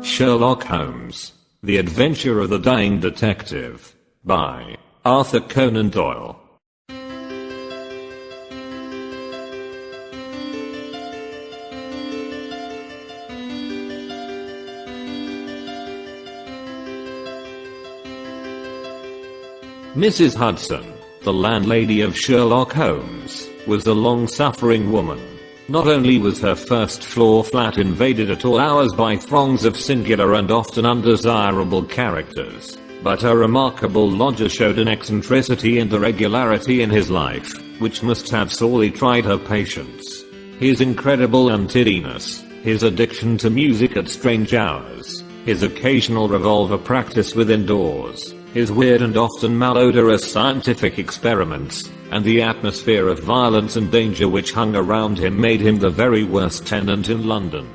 Sherlock Holmes. The Adventure of the Dying Detective. By Arthur Conan Doyle. Mrs. Hudson, the landlady of Sherlock Holmes, was a long-suffering woman. Not only was her first-floor flat invaded at all hours by throngs of singular and often undesirable characters, but her remarkable lodger showed an eccentricity and irregularity in his life, which must have sorely tried her patience. His incredible untidiness, his addiction to music at strange hours, his occasional revolver practice within doors, his weird and often malodorous scientific experiments, and the atmosphere of violence and danger which hung around him made him the very worst tenant in London.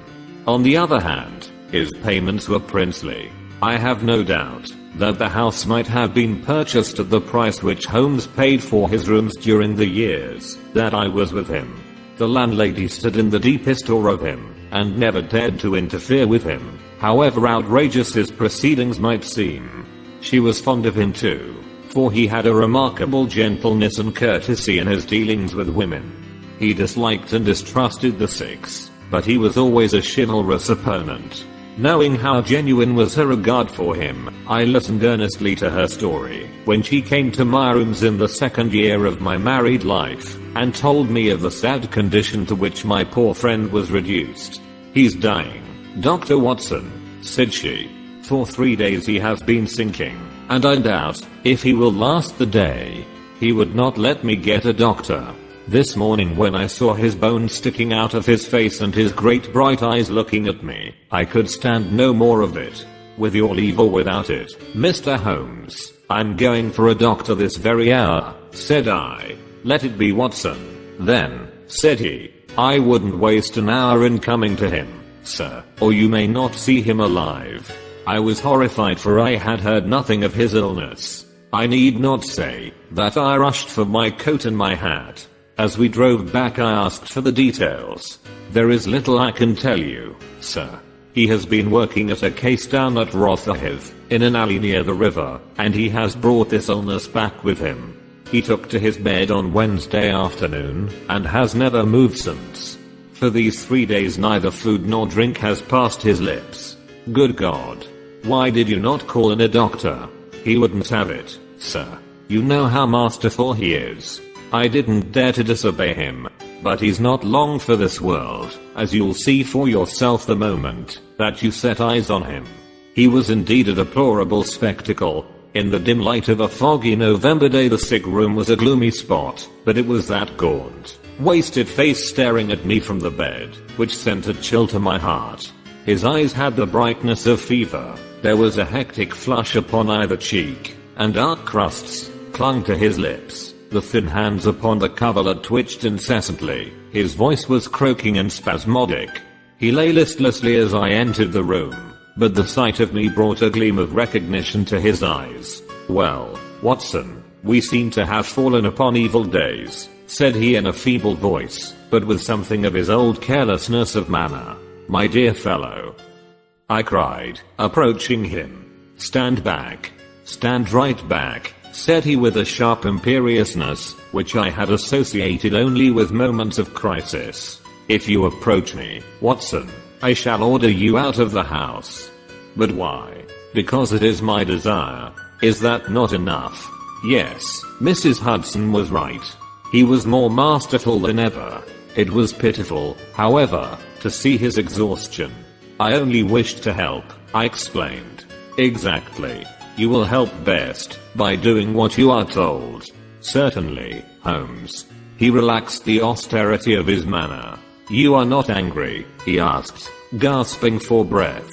On the other hand, his payments were princely. I have no doubt that the house might have been purchased at the price which Holmes paid for his rooms during the years that I was with him. The landlady stood in the deepest awe of him, and never dared to interfere with him, however outrageous his proceedings might seem. She was fond of him too, for he had a remarkable gentleness and courtesy in his dealings with women. He disliked and distrusted the sex, but he was always a chivalrous opponent. Knowing how genuine was her regard for him, I listened earnestly to her story when she came to my rooms in the second year of my married life, and told me of the sad condition to which my poor friend was reduced. "He's dying, Dr. Watson," said she. "For 3 days he has been sinking, and I doubt if he will last the day. He would not let me get a doctor. This morning when I saw his bones sticking out of his face and his great bright eyes looking at me, I could stand no more of it. With your leave or without it, Mr. Holmes, I'm going for a doctor this very hour," said I. "Let it be Watson, then," said he. "I wouldn't waste an hour in coming to him, sir, or you may not see him alive." I was horrified, for I had heard nothing of his illness. I need not say that I rushed for my coat and my hat. As we drove back I asked for the details. "There is little I can tell you, sir. He has been working at a case down at Rotherhithe, in an alley near the river, and he has brought this illness back with him. He took to his bed on Wednesday afternoon, and has never moved since. For these 3 days neither food nor drink has passed his lips. Good God! Why did you not call in a doctor? He wouldn't have it, sir. You know how masterful he is. I didn't dare to disobey him, but he's not long for this world, as you'll see for yourself the moment that you set eyes on him." He was indeed a deplorable spectacle. In the dim light of a foggy November day the sick room was a gloomy spot, but it was that gaunt, wasted face staring at me from the bed, which sent a chill to my heart. His eyes had the brightness of fever. There was a hectic flush upon either cheek, and dark crusts clung to his lips. The thin hands upon the coverlet twitched incessantly. His voice was croaking and spasmodic. He lay listlessly as I entered the room, but the sight of me brought a gleam of recognition to his eyes. "Well, Watson, we seem to have fallen upon evil days," said he in a feeble voice, but with something of his old carelessness of manner. "My dear fellow," I cried, approaching him. "Stand back. Stand right back," said he with a sharp imperiousness, which I had associated only with moments of crisis. "If you approach me, Watson, I shall order you out of the house." "But why?" "Because it is my desire. Is that not enough?" Yes, Mrs. Hudson was right. He was more masterful than ever. It was pitiful, however, to see his exhaustion. "I only wished to help," I explained. "Exactly. You will help best by doing what you are told." "Certainly, Holmes." He relaxed the austerity of his manner. "You are not angry?" he asked, gasping for breath.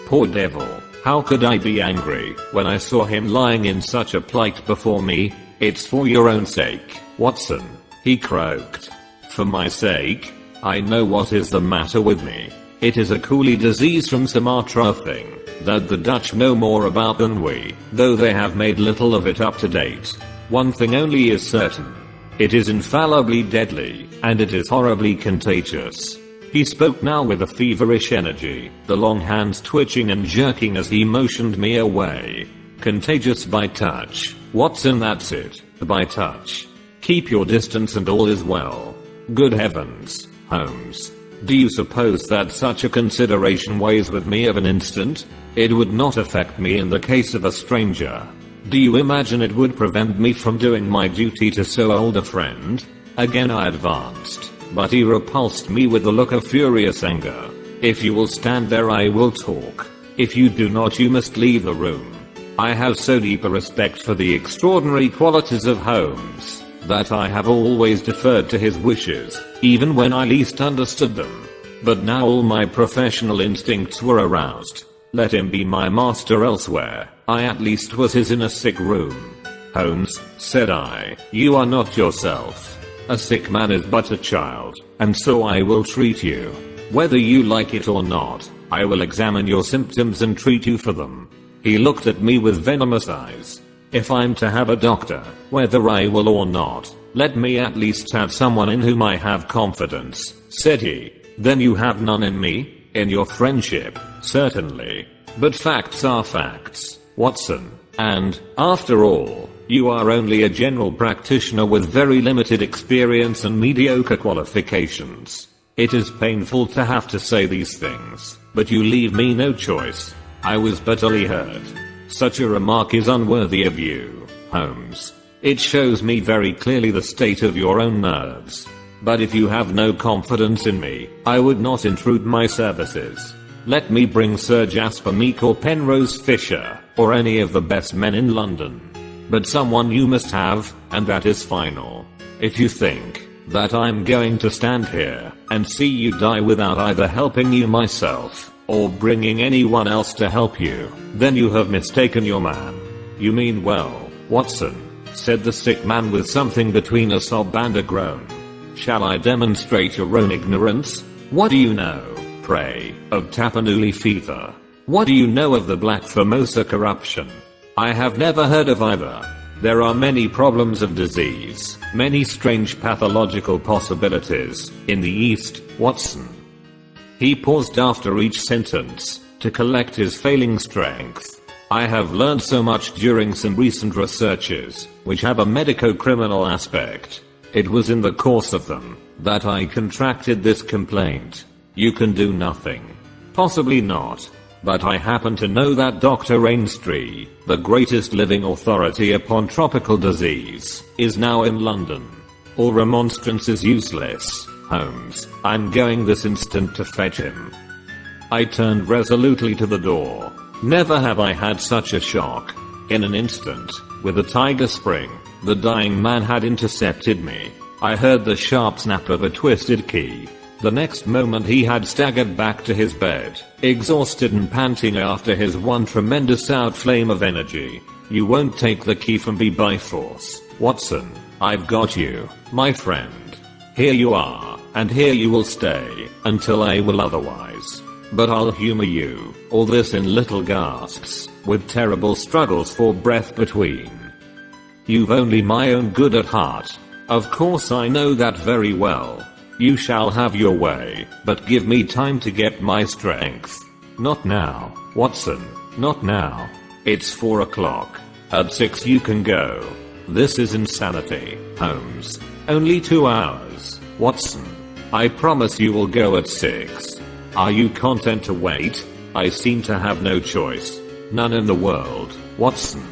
Poor devil, how could I be angry when I saw him lying in such a plight before me? "It's for your own sake, Watson," he croaked. "For my sake? I know what is the matter with me. It is a coolie disease from Sumatra thing that the Dutch know more about than we, though they have made little of it up to date. One thing only is certain. It is infallibly deadly, and it is horribly contagious. He spoke now with a feverish energy, the long hands twitching and jerking as he motioned me away. Contagious by touch. Watson, that's it. By touch. Keep your distance and all is well. Good heavens, Holmes. Do you suppose that such a consideration weighs with me of an instant? It would not affect me in the case of a stranger. Do you imagine it would prevent me from doing my duty to so old a friend? Again I advanced, but he repulsed me with a look of furious anger. If you will stand there I will talk. If you do not you must leave the room. I have so deep a respect for the extraordinary qualities of Holmes that I have always deferred to his wishes, even when I least understood them. But now all my professional instincts were aroused. Let him be my master elsewhere. I at least was his in a sick room. Holmes, said I, you are not yourself. A sick man is but a child, and so I will treat you. Whether you like it or not, I will examine your symptoms and treat you for them. He looked at me with venomous eyes. If I'm to have a doctor, whether I will or not, let me at least have someone in whom I have confidence, said he. Then you have none in me? In your friendship, certainly. But facts are facts, Watson. And, after all, you are only a general practitioner with very limited experience and mediocre qualifications. It is painful to have to say these things, but you leave me no choice. I was bitterly hurt. Such a remark is unworthy of you, Holmes. It shows me very clearly the state of your own nerves. But if you have no confidence in me, I would not intrude my services. Let me bring Sir Jasper Meek or Penrose Fisher, or any of the best men in London. But someone you must have, and that is final. If you think that I'm going to stand here and see you die without either helping you myself, or bringing anyone else to help you, then you have mistaken your man. You mean well, Watson, said the sick man with something between a sob and a groan. Shall I demonstrate your own ignorance? What do you know, pray, of Tapanuli fever? What do you know of the Black Formosa corruption? I have never heard of either. There are many problems of disease, many strange pathological possibilities, in the East, Watson. He paused after each sentence, to collect his failing strength. I have learned so much during some recent researches, which have a medico-criminal aspect. It was in the course of them, that I contracted this complaint. You can do nothing. Possibly not. But I happen to know that Dr. Ainstree, the greatest living authority upon tropical disease, is now in London. All remonstrance is useless. Holmes, I'm going this instant to fetch him. I turned resolutely to the door. Never have I had such a shock. In an instant, with a tiger spring, the dying man had intercepted me. I heard the sharp snap of a twisted key. The next moment he had staggered back to his bed, exhausted and panting after his one tremendous outflame of energy. You won't take the key from me by force, Watson. I've got you, my friend. Here you are, and here you will stay, until I will otherwise. But I'll humor you, all this in little gasps, with terrible struggles for breath between. You've only my own good at heart. Of course I know that very well. You shall have your way, but give me time to get my strength. Not now, Watson, not now. It's 4 o'clock. At 6 you can go. This is insanity, Holmes. Only 2 hours, Watson. I promise you will go at 6. Are you content to wait? I seem to have no choice. None in the world, Watson.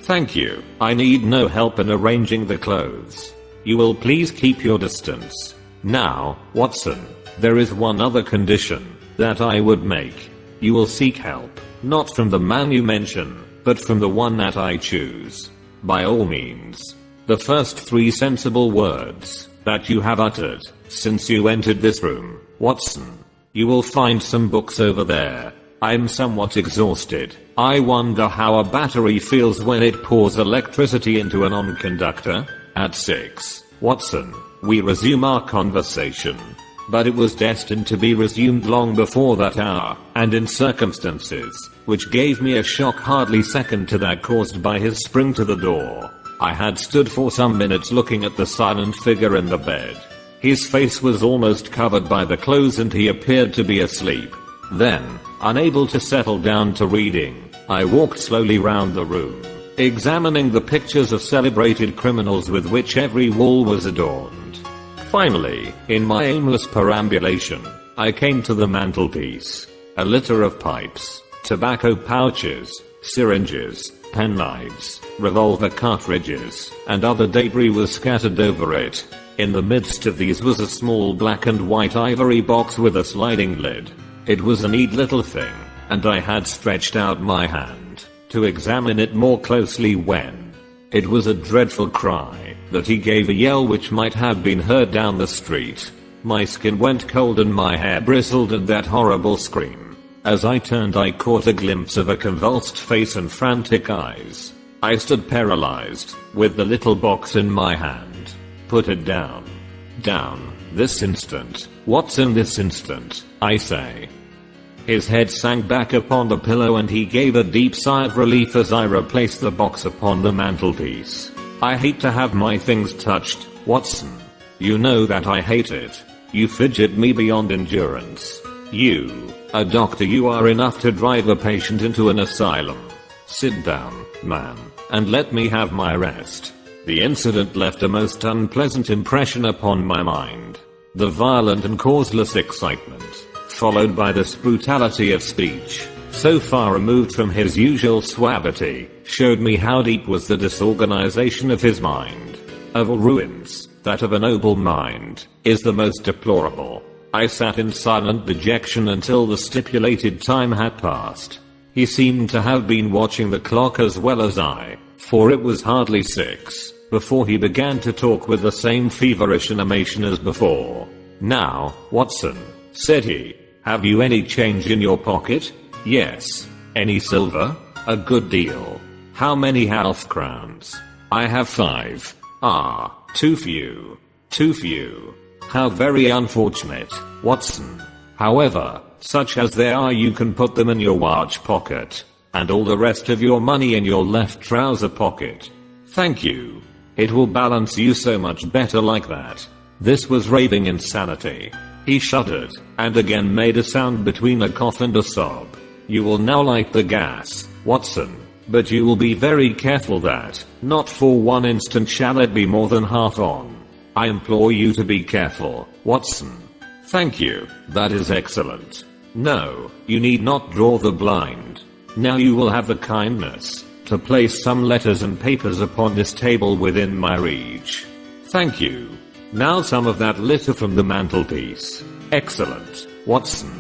Thank you. I need no help in arranging the clothes. You will please keep your distance. Now, Watson, there is one other condition that I would make. You will seek help, not from the man you mention, but from the one that I choose. By all means. The first 3 sensible words that you have uttered since you entered this room, Watson. You will find some books over there. I'm somewhat exhausted. I wonder how a battery feels when it pours electricity into a non-conductor. At 6, Watson, we resume our conversation. But it was destined to be resumed long before that hour, and in circumstances which gave me a shock hardly second to that caused by his spring to the door. I had stood for some minutes looking at the silent figure in the bed. His face was almost covered by the clothes and he appeared to be asleep. Then, unable to settle down to reading, I walked slowly round the room, examining the pictures of celebrated criminals with which every wall was adorned. Finally, in my aimless perambulation, I came to the mantelpiece. A litter of pipes, tobacco pouches, syringes, penknives, revolver cartridges, and other debris was scattered over it. In the midst of these was a small black and white ivory box with a sliding lid. It was a neat little thing, and I had stretched out my hand to examine it more closely when it was a dreadful cry that he gave, a yell which might have been heard down the street. My skin went cold and my hair bristled at that horrible scream. As I turned, I caught a glimpse of a convulsed face and frantic eyes. I stood paralyzed, with the little box in my hand. Put it down. Down, this instant. What's in this instant, I say. His head sank back upon the pillow and he gave a deep sigh of relief as I replaced the box upon the mantelpiece. I hate to have my things touched, Watson. You know that I hate it. You fidget me beyond endurance. You, a doctor, you are enough to drive a patient into an asylum. Sit down, man, and let me have my rest. The incident left a most unpleasant impression upon my mind. The violent and causeless excitement, followed by this brutality of speech, so far removed from his usual suavity, showed me how deep was the disorganization of his mind. Of all ruins, that of a noble mind is the most deplorable. I sat in silent dejection until the stipulated time had passed. He seemed to have been watching the clock as well as I, for it was hardly 6, before he began to talk with the same feverish animation as before. Now, Watson, said he, have you any change in your pocket? Yes. Any silver? A good deal. How many half-crowns? I have 5. Ah, too few. Too few. How very unfortunate, Watson. However, such as they are, you can put them in your watch pocket, and all the rest of your money in your left trouser pocket. Thank you. It will balance you so much better like that. This was raving insanity. He shuddered, and again made a sound between a cough and a sob. You will now light the gas, Watson, but you will be very careful that, not for one instant shall it be more than half on. I implore you to be careful, Watson. Thank you, that is excellent. No, you need not draw the blind. Now you will have the kindness to place some letters and papers upon this table within my reach. Thank you. Now some of that litter from the mantelpiece. Excellent, Watson.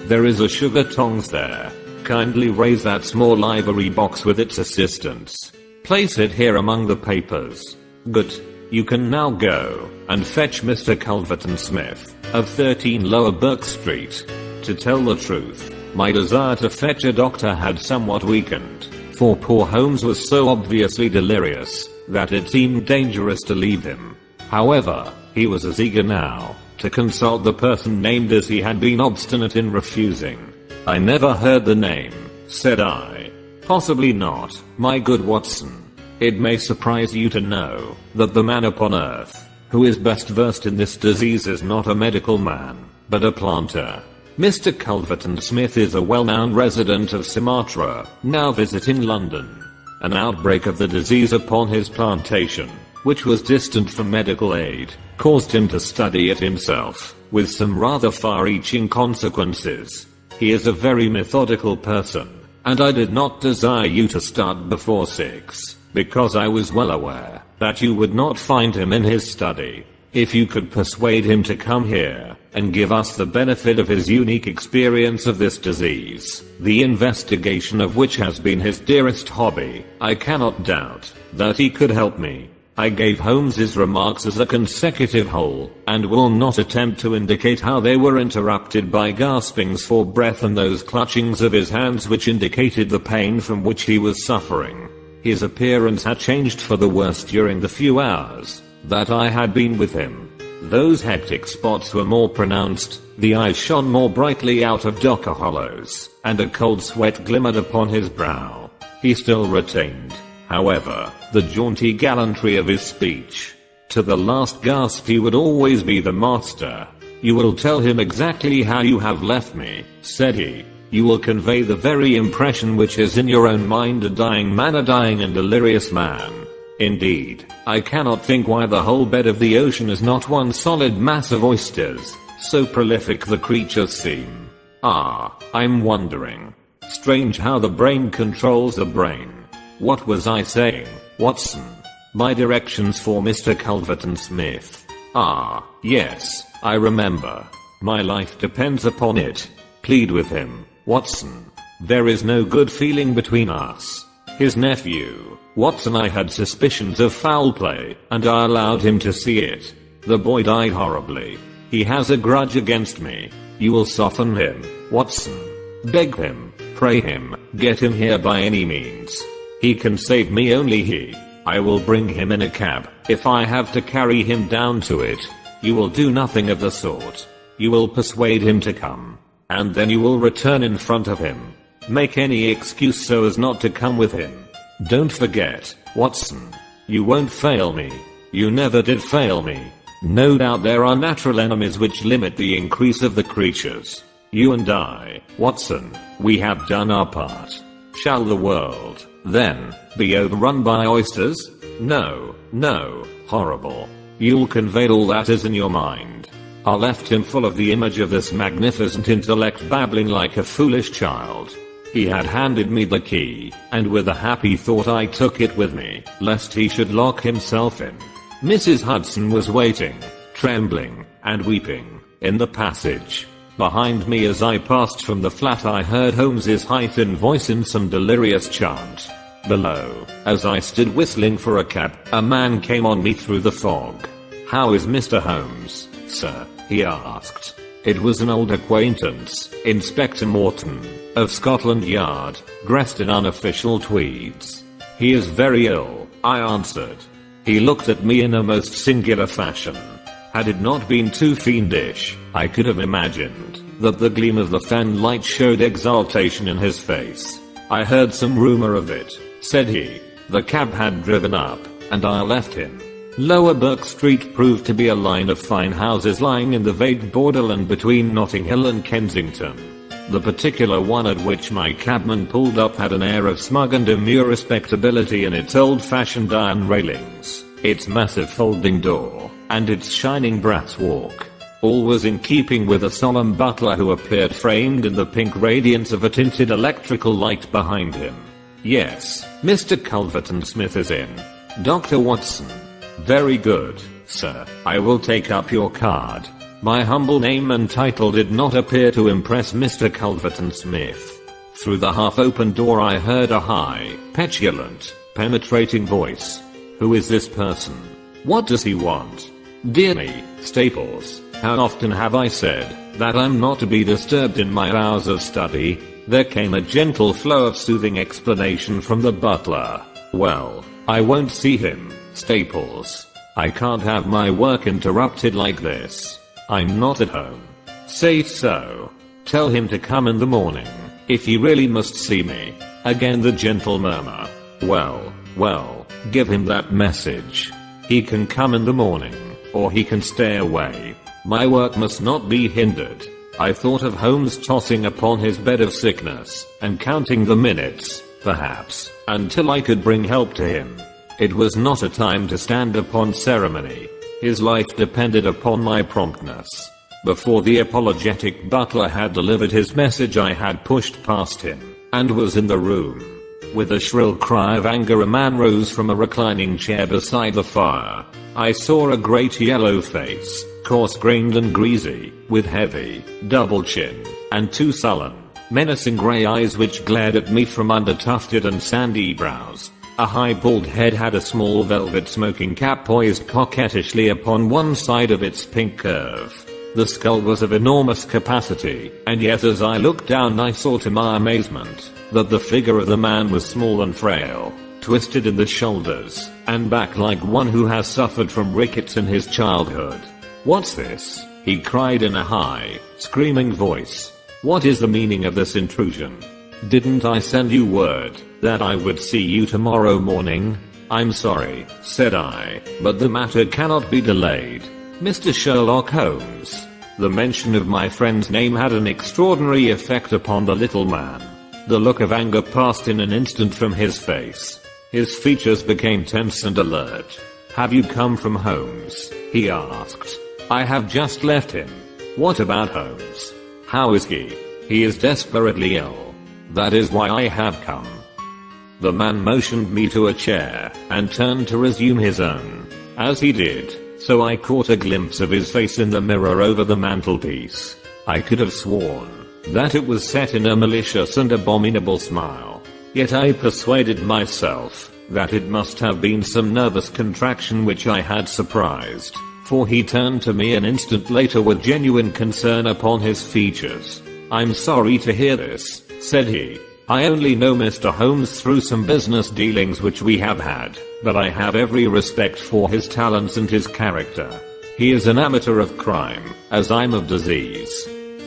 There is a sugar tongs there. Kindly raise that small ivory box with its assistance. Place it here among the papers. Good. You can now go and fetch Mr. Culverton Smith of 13 Lower Burke Street. To tell the truth, my desire to fetch a doctor had somewhat weakened, for poor Holmes was so obviously delirious that it seemed dangerous to leave him. However, he was as eager now to consult the person named as he had been obstinate in refusing. I never heard the name, said I. Possibly not, my good Watson. It may surprise you to know that the man upon earth who is best versed in this disease is not a medical man, but a planter. Mr. Culverton Smith is a well-known resident of Sumatra, now visiting London. An outbreak of the disease upon his plantation, which was distant from medical aid, caused him to study it himself, with some rather far-reaching consequences. He is a very methodical person, and I did not desire you to start before 6, because I was well aware that you would not find him in his study. If you could persuade him to come here and give us the benefit of his unique experience of this disease, the investigation of which has been his dearest hobby, I cannot doubt that he could help me. I gave Holmes's remarks as a consecutive whole, and will not attempt to indicate how they were interrupted by gaspings for breath and those clutchings of his hands which indicated the pain from which he was suffering. His appearance had changed for the worse during the few hours that I had been with him. Those hectic spots were more pronounced, the eyes shone more brightly out of darker hollows, and a cold sweat glimmered upon his brow. He still retained, however, the jaunty gallantry of his speech. To the last gasp he would always be the master. "You will tell him exactly how you have left me," said he. "You will convey the very impression which is in your own mind, a dying man, a dying and delirious man." Indeed, I cannot think why the whole bed of the ocean is not one solid mass of oysters, so prolific the creatures seem. I'm wondering. Strange how the brain controls the brain. What was I saying, Watson? My directions for Mr. Culverton Smith. Yes, I remember. My life depends upon it. Plead with him, Watson. There is no good feeling between us. His nephew, Watson, I had suspicions of foul play, and I allowed him to see it. The boy died horribly. He has a grudge against me. You will soften him, Watson. Beg him, pray him, get him here by any means. He can save me, only he. I will bring him in a cab, if I have to carry him down to it. You will do nothing of the sort. You will persuade him to come, and then you will return in front of him. Make any excuse so as not to come with him. Don't forget, Watson. You won't fail me. You never did fail me. No doubt there are natural enemies which limit the increase of the creatures. You and I, Watson, we have done our part. Shall the world, then, be overrun by oysters? No, horrible. You'll convey all that is in your mind. I left him full of the image of this magnificent intellect, babbling like a foolish child. He had handed me the key, and with a happy thought I took it with me, lest he should lock himself in. Mrs. Hudson was waiting, trembling, and weeping, in the passage. Behind me as I passed from the flat I heard Holmes's high-thin voice in some delirious chant. Below, as I stood whistling for a cab, a man came on me through the fog. "How is Mr. Holmes, sir?" he asked. It was an old acquaintance, Inspector Morton, of Scotland Yard, dressed in unofficial tweeds. "He is very ill," I answered. He looked at me in a most singular fashion. Had it not been too fiendish, I could have imagined that the gleam of the fan light showed exultation in his face. "I heard some rumor of it," said he. "The cab had driven up, and I left him." Lower Burke Street proved to be a line of fine houses lying in the vague borderland between Notting Hill and Kensington. The particular one at which my cabman pulled up had an air of smug and demure respectability in its old-fashioned iron railings, its massive folding door, and its shining brass walk. All was in keeping with a solemn butler who appeared framed in the pink radiance of a tinted electrical light behind him. "Yes, Mr. Culverton Smith is in. Dr. Watson." "Very good, sir. I will take up your card." My humble name and title did not appear to impress Mr. Culverton Smith. Through the half-open door I heard a high, petulant, penetrating voice. "Who is this person? What does he want?" "Dear me, Staples, how often have I said that I'm not to be disturbed in my hours of study?" There came a gentle flow of soothing explanation from the butler. "Well, I won't see him, Staples. I can't have my work interrupted like this. I'm not at home." "Say so. Tell him to come in the morning, if he really must see me." Again the gentle murmur. Well, give him that message. He can come in the morning, or he can stay away. My work must not be hindered. I thought of Holmes tossing upon his bed of sickness, and counting the minutes, perhaps, until I could bring help to him. It was not a time to stand upon ceremony. His life depended upon my promptness. Before the apologetic butler had delivered his message I had pushed past him, and was in the room. With a shrill cry of anger a man rose from a reclining chair beside the fire. I saw a great yellow face, coarse-grained and greasy, with heavy, double chin, and two sullen, menacing grey eyes which glared at me from under tufted and sandy brows. A high bald head had a small velvet smoking cap poised coquettishly upon one side of its pink curve. The skull was of enormous capacity, and yet as I looked down I saw to my amazement that the figure of the man was small and frail, twisted in the shoulders and back like one who has suffered from rickets in his childhood. "What's this?" he cried in a high, screaming voice. "What is the meaning of this intrusion? Didn't I send you word that I would see you tomorrow morning?" I'm sorry, said I, but the matter cannot be delayed. Mr. Sherlock Holmes. The mention of my friend's name had an extraordinary effect upon the little man. The look of anger passed in an instant from his face. His features became tense and alert. Have you come from Holmes? He asked. I have just left him. What about Holmes? How is he? He is desperately ill. That is why I have come. The man motioned me to a chair and turned to resume his own. As he did, so I caught a glimpse of his face in the mirror over the mantelpiece. I could have sworn that it was set in a malicious and abominable smile. Yet I persuaded myself that it must have been some nervous contraction which I had surprised, for he turned to me an instant later with genuine concern upon his features. I'm sorry to hear this, said he. I only know Mr. Holmes through some business dealings which we have had, but I have every respect for his talents and his character. He is an amateur of crime, as I'm of disease.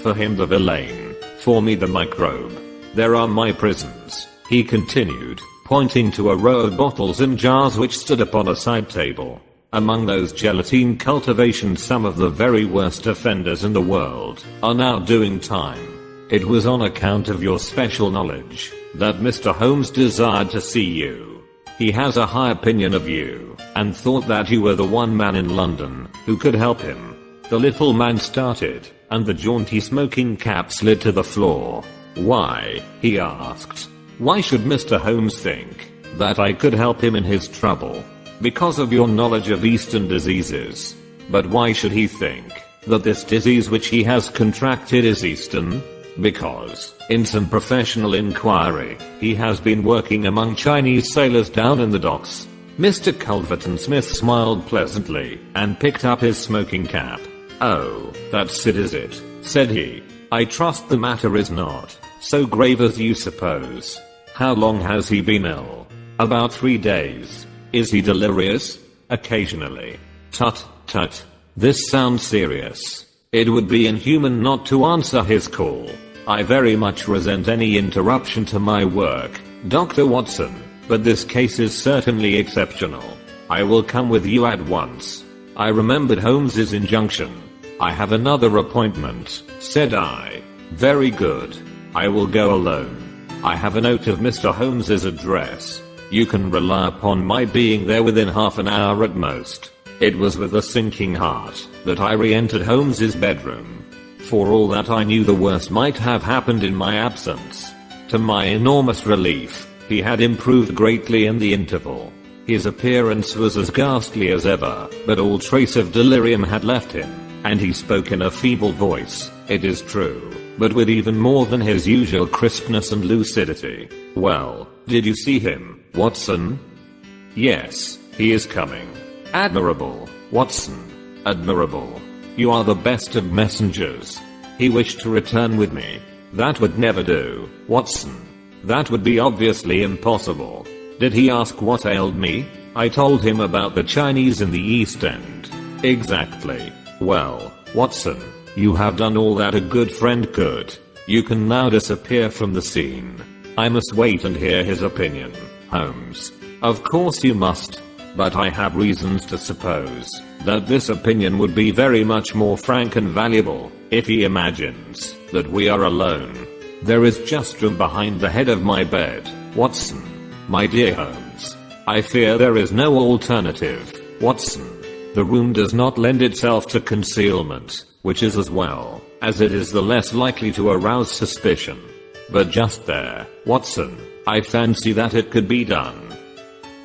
For him the villain, for me the microbe. There are my prisons, he continued, pointing to a row of bottles and jars which stood upon a side table. Among those gelatine cultivations some of the very worst offenders in the world are now doing time. It was on account of your special knowledge that Mr. Holmes desired to see you. He has a high opinion of you, and thought that you were the one man in London who could help him. The little man started, and the jaunty smoking cap slid to the floor. Why? He asked. Why should Mr. Holmes think that I could help him in his trouble? Because of your knowledge of Eastern diseases. But why should he think that this disease which he has contracted is Eastern? Because, in some professional inquiry, he has been working among Chinese sailors down in the docks. Mr. Culverton Smith smiled pleasantly, and picked up his smoking cap. Oh, that's it is it, said he. I trust the matter is not so grave as you suppose. How long has he been ill? About 3 days. Is he delirious? Occasionally. Tut, tut. This sounds serious. It would be inhuman not to answer his call. I very much resent any interruption to my work, Dr. Watson, but this case is certainly exceptional. I will come with you at once. I remembered Holmes's injunction. I have another appointment, said I. Very good. I will go alone. I have a note of Mr. Holmes's address. You can rely upon my being there within half an hour at most. It was with a sinking heart that I re-entered Holmes's bedroom. For all that I knew the worst might have happened in my absence. To my enormous relief, he had improved greatly in the interval. His appearance was as ghastly as ever, but all trace of delirium had left him, and he spoke in a feeble voice, it is true, but with even more than his usual crispness and lucidity. Well, did you see him, Watson? Yes, he is coming. Admirable, Watson. Admirable. You are the best of messengers. He wished to return with me. That would never do, Watson. That would be obviously impossible. Did he ask what ailed me? I told him about the Chinese in the East End. Exactly. Well, Watson, you have done all that a good friend could. You can now disappear from the scene. I must wait and hear his opinion, Holmes. Of course you must. But I have reasons to suppose that this opinion would be very much more frank and valuable if he imagines that we are alone. There is just room behind the head of my bed, Watson. My dear Holmes. I fear there is no alternative, Watson. The room does not lend itself to concealment, which is as well, as it is the less likely to arouse suspicion. But just there, Watson, I fancy that it could be done.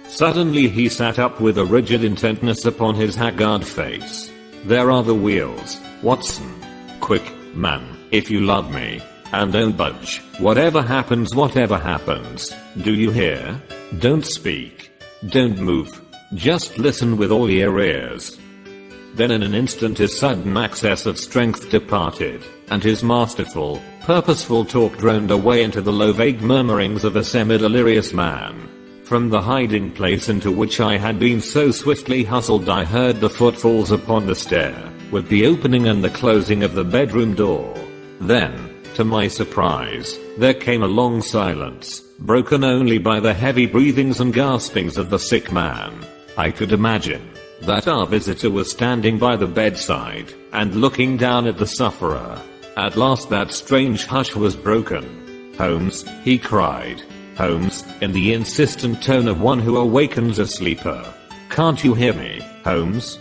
Suddenly he sat up with a rigid intentness upon his haggard face. There are the wheels, Watson. Quick, man, if you love me. And don't budge. Whatever happens, do you hear? Don't speak. Don't move. Just listen with all your ears. Then in an instant his sudden access of strength departed, and his masterful, purposeful talk droned away into the low vague murmurings of a semi-delirious man. From the hiding place into which I had been so swiftly hustled I heard the footfalls upon the stair, with the opening and the closing of the bedroom door. Then, To my surprise, there came a long silence, broken only by the heavy breathings and gaspings of the sick man. I could imagine that our visitor was standing by the bedside and looking down at the sufferer. At last that strange hush was broken. "Holmes," he cried. "Holmes," in the insistent tone of one who awakens a sleeper. "Can't you hear me, Holmes?"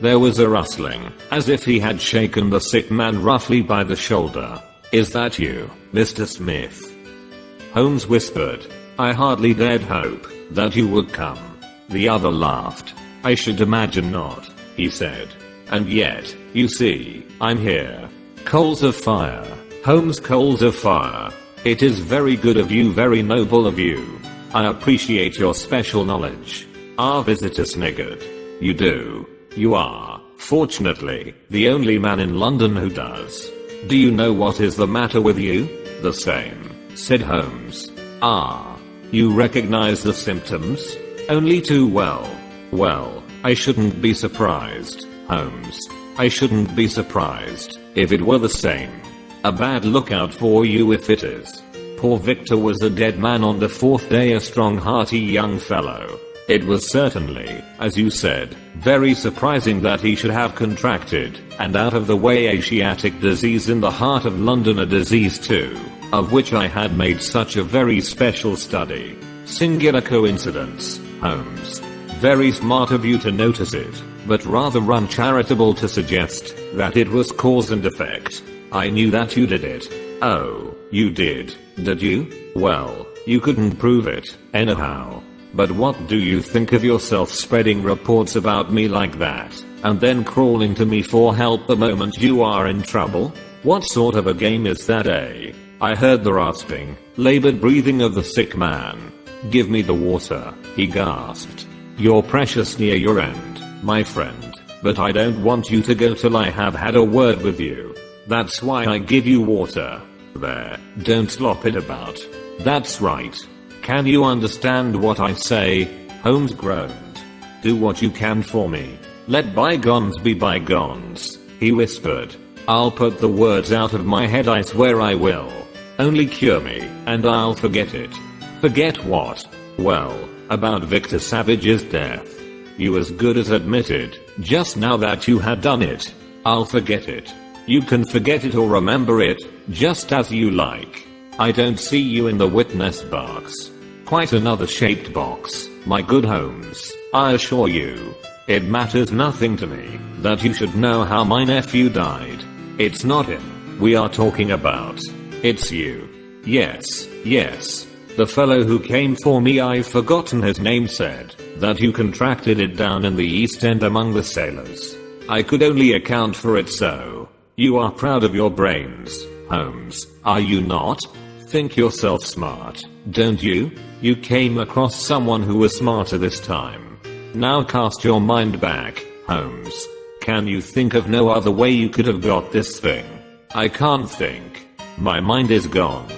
There was a rustling, as if he had shaken the sick man roughly by the shoulder. "Is that you, Mr. Smith?" Holmes whispered. "I hardly dared hope that you would come." The other laughed. "I should imagine not," he said. "And yet, you see, I'm here. Coals of fire, Holmes, coals of fire. It is very good of you, very noble of you. I appreciate your special knowledge." Our visitor sniggered. "You do. You are, fortunately, the only man in London who does. Do you know what is the matter with you?" "The same," said Holmes. "Ah. You recognize the symptoms?" "Only too well." "Well, I shouldn't be surprised, Holmes. I shouldn't be surprised if it were the same. A bad lookout for you if it is. Poor Victor was a dead man on the 4th day, a strong, hearty young fellow. It was certainly, as you said, very surprising that he should have contracted, and out of the way, Asiatic disease in the heart of London, a disease too, of which I had made such a very special study. Singular coincidence, Holmes. Very smart of you to notice it, but rather uncharitable to suggest that it was cause and effect. I knew that you did it." "Oh, you did you? Well, you couldn't prove it, anyhow. But what do you think of yourself spreading reports about me like that, and then crawling to me for help the moment you are in trouble? What sort of a game is that, eh?" I heard the rasping, labored breathing of the sick man. "Give me the water," he gasped. "You're precious near your end, my friend, but I don't want you to go till I have had a word with you. That's why I give you water. There, don't slop it about. That's right. Can you understand what I say?" Holmes groaned. "Do what you can for me. Let bygones be bygones," he whispered. "I'll put the words out of my head, I swear I will. Only cure me, and I'll forget it." "Forget what?" "Well, about Victor Savage's death. You as good as admitted, just now, that you had done it. I'll forget it. You can forget it or remember it, just as you like. I don't see you in the witness box. Quite another shaped box, my good Holmes, I assure you. It matters nothing to me that you should know how my nephew died. It's not him we are talking about. It's you. Yes, yes. The fellow who came for me, I've forgotten his name, said that you contracted it down in the East End among the sailors. I could only account for it so. You are proud of your brains, Holmes, are you not? Think yourself smart, don't you? You came across someone who was smarter this time. Now cast your mind back, Holmes. Can you think of no other way you could have got this thing? I can't think. My mind is gone.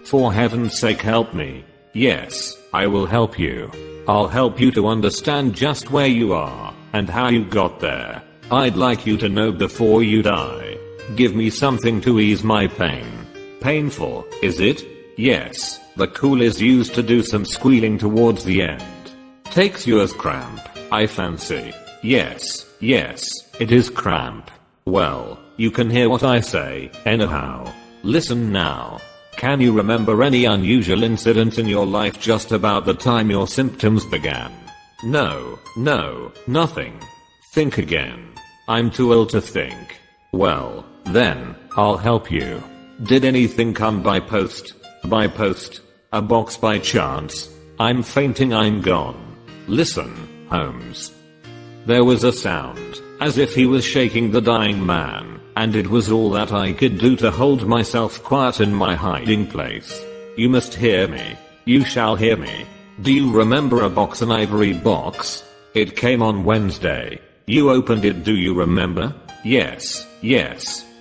For heaven's sake, help me. Yes, I will help you. I'll help you to understand just where you are and how you got there. I'd like you to know before you die. Give me something to ease my pain. Painful, is it? Yes, the cool is used to do some squealing towards the end. Takes you as cramp, I fancy. Yes, yes, it is cramp. Well, you can hear what I say, anyhow. Listen now. Can you remember any unusual incident in your life just about the time your symptoms began? No, nothing. Think again. I'm too ill to think. Well, then, I'll help you. Did anything come by post? By post? A box by chance? I'm fainting, I'm gone. Listen, Holmes. There was a sound, as if he was shaking the dying man, and it was all that I could do to hold myself quiet in my hiding place. You must hear me. You shall hear me. Do you remember a box, an ivory box? It came on Wednesday. You opened it, do you remember? Yes,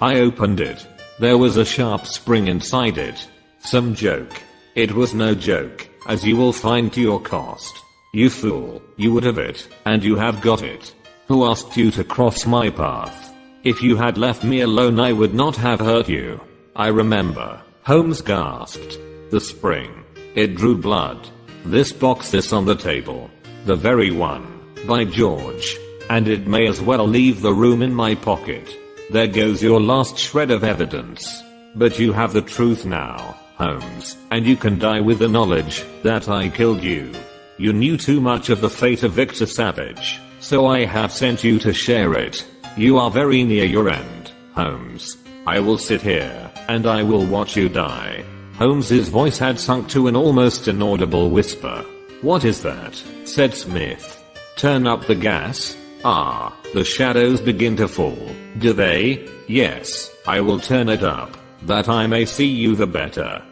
I opened it. There was a sharp spring inside it. Some joke. It was no joke, as you will find to your cost. You fool, you would have it, and you have got it. Who asked you to cross my path? If you had left me alone, I would not have hurt you. I remember, Holmes gasped. The spring. It drew blood. This box is on the table. The very one. By George. And it may as well leave the room in my pocket. There goes your last shred of evidence. But you have the truth now, Holmes, and you can die with the knowledge that I killed you. You knew too much of the fate of Victor Savage, so I have sent you to share it. You are very near your end, Holmes. I will sit here, and I will watch you die. Holmes's voice had sunk to an almost inaudible whisper. What is that? Said Smith. Turn up the gas? Ah, the shadows begin to fall. Do they? Yes, I will turn it up, that I may see you the better.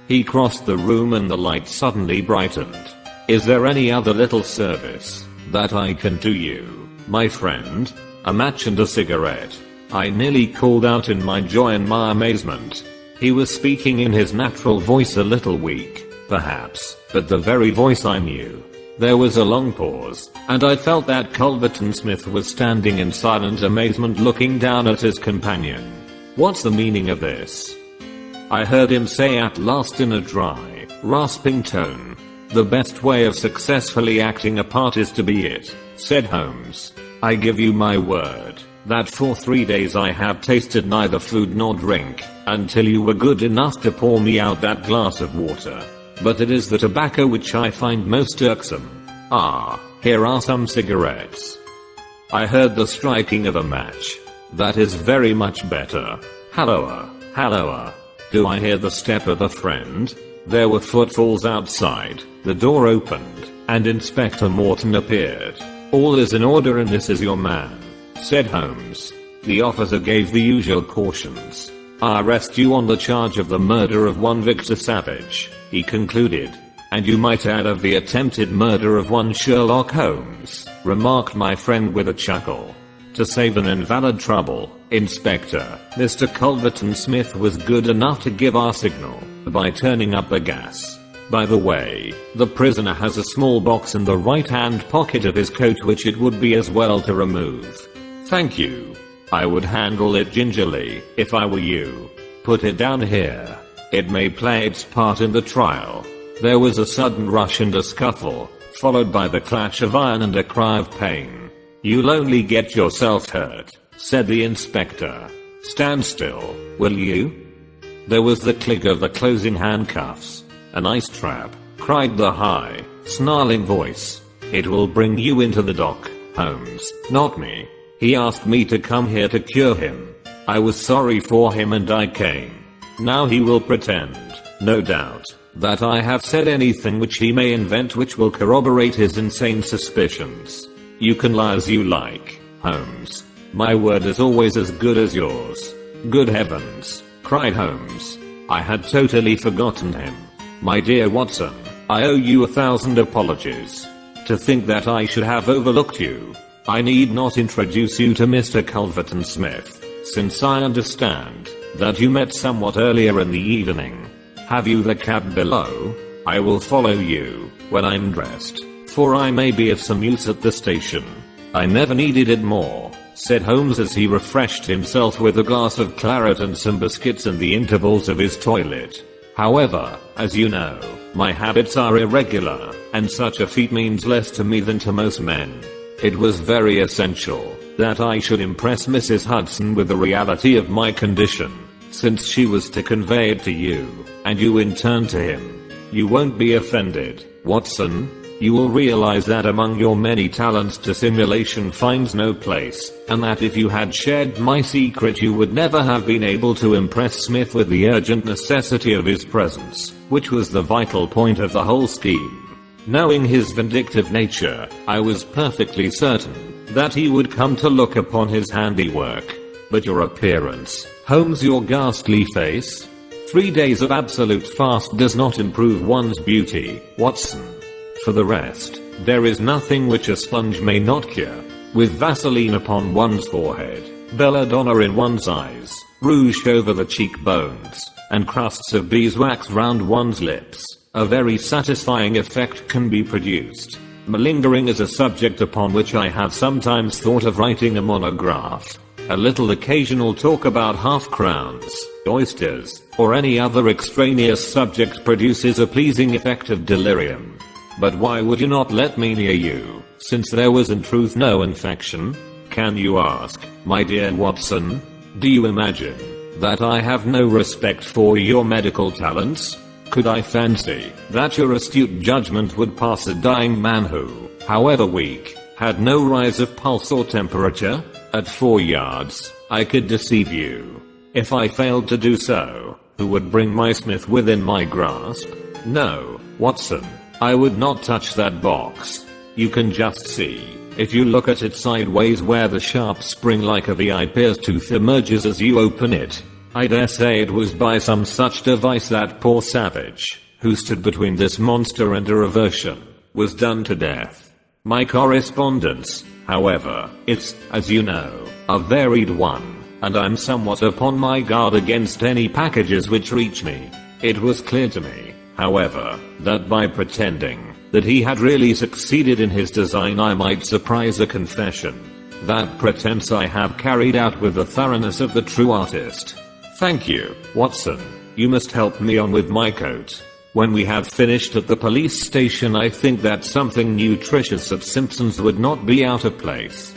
He crossed the room and the light suddenly brightened. Is there any other little service that I can do you, my friend? A match and a cigarette. I nearly called out in my joy and my amazement. He was speaking in his natural voice, a little weak, perhaps, but the very voice I knew. There was a long pause, and I felt that Culverton Smith was standing in silent amazement looking down at his companion. What's the meaning of this? I heard him say at last in a dry, rasping tone. The best way of successfully acting a part is to be it, said Holmes. I give you my word that for 3 days I have tasted neither food nor drink, until you were good enough to pour me out that glass of water. But it is the tobacco which I find most irksome. Ah, here are some cigarettes. I heard the striking of a match. That is very much better. Halloa, halloa. Do I hear the step of a friend? There were footfalls outside, the door opened, and Inspector Morton appeared. All is in order and this is your man, said Holmes. The officer gave the usual cautions. I arrest you on the charge of the murder of one Victor Savage, he concluded. And you might add of the attempted murder of one Sherlock Holmes, remarked my friend with a chuckle. To save an invalid trouble, Inspector, Mr. Culverton Smith was good enough to give our signal by turning up the gas. By the way, the prisoner has a small box in the right-hand pocket of his coat which it would be as well to remove. Thank you. I would handle it gingerly, if I were you. Put it down here. It may play its part in the trial. There was a sudden rush and a scuffle, followed by the clash of iron and a cry of pain. You'll only get yourself hurt, said the inspector. Stand still, will you? There was the click of the closing handcuffs. A nice trap, cried the high, snarling voice. It will bring you into the dock, Holmes, not me. He asked me to come here to cure him. I was sorry for him and I came. Now he will pretend, no doubt, that I have said anything which he may invent which will corroborate his insane suspicions. You can lie as you like, Holmes. My word is always as good as yours. Good heavens, cried Holmes. I had totally forgotten him. My dear Watson, I owe you 1,000 apologies. To think that I should have overlooked you. I need not introduce you to Mr. Culverton Smith, since I understand that you met somewhat earlier in the evening. Have you the cab below? I will follow you when I'm dressed, for I may be of some use at the station. I never needed it more, said Holmes as he refreshed himself with a glass of claret and some biscuits in the intervals of his toilet. However, as you know, my habits are irregular, and such a feat means less to me than to most men. It was very essential that I should impress Mrs. Hudson with the reality of my condition, since she was to convey it to you, and you in turn to him. You won't be offended, Watson. You will realize that among your many talents dissimulation finds no place, and that if you had shared my secret you would never have been able to impress Smith with the urgent necessity of his presence, which was the vital point of the whole scheme. Knowing his vindictive nature, I was perfectly certain that he would come to look upon his handiwork. But your appearance, Holmes, your ghastly face. 3 days of absolute fast does not improve one's beauty, Watson. For the rest, there is nothing which a sponge may not cure. With Vaseline upon one's forehead, belladonna in one's eyes, rouge over the cheekbones, and crusts of beeswax round one's lips, a very satisfying effect can be produced. Malingering is a subject upon which I have sometimes thought of writing a monograph. A little occasional talk about half-crowns, oysters, or any other extraneous subject produces a pleasing effect of delirium. But why would you not let me near you, since there was in truth no infection? Can you ask, my dear Watson? Do you imagine that I have no respect for your medical talents? Could I fancy that your astute judgment would pass a dying man who, however weak, had no rise of pulse or temperature? At 4 yards, I could deceive you. If I failed to do so, who would bring my Smith within my grasp? No, Watson, I would not touch that box. You can just see, if you look at it sideways where the sharp spring like a viper's tooth emerges as you open it. I dare say it was by some such device that poor savage, who stood between this monster and a reversion, was done to death. My correspondence, however, is, as you know, a varied one, and I'm somewhat upon my guard against any packages which reach me. It was clear to me, however, that by pretending that he had really succeeded in his design I might surprise a confession. That pretense I have carried out with the thoroughness of the true artist. Thank you, Watson. You must help me on with my coat. When we have finished at the police station I think that something nutritious of Simpson's would not be out of place.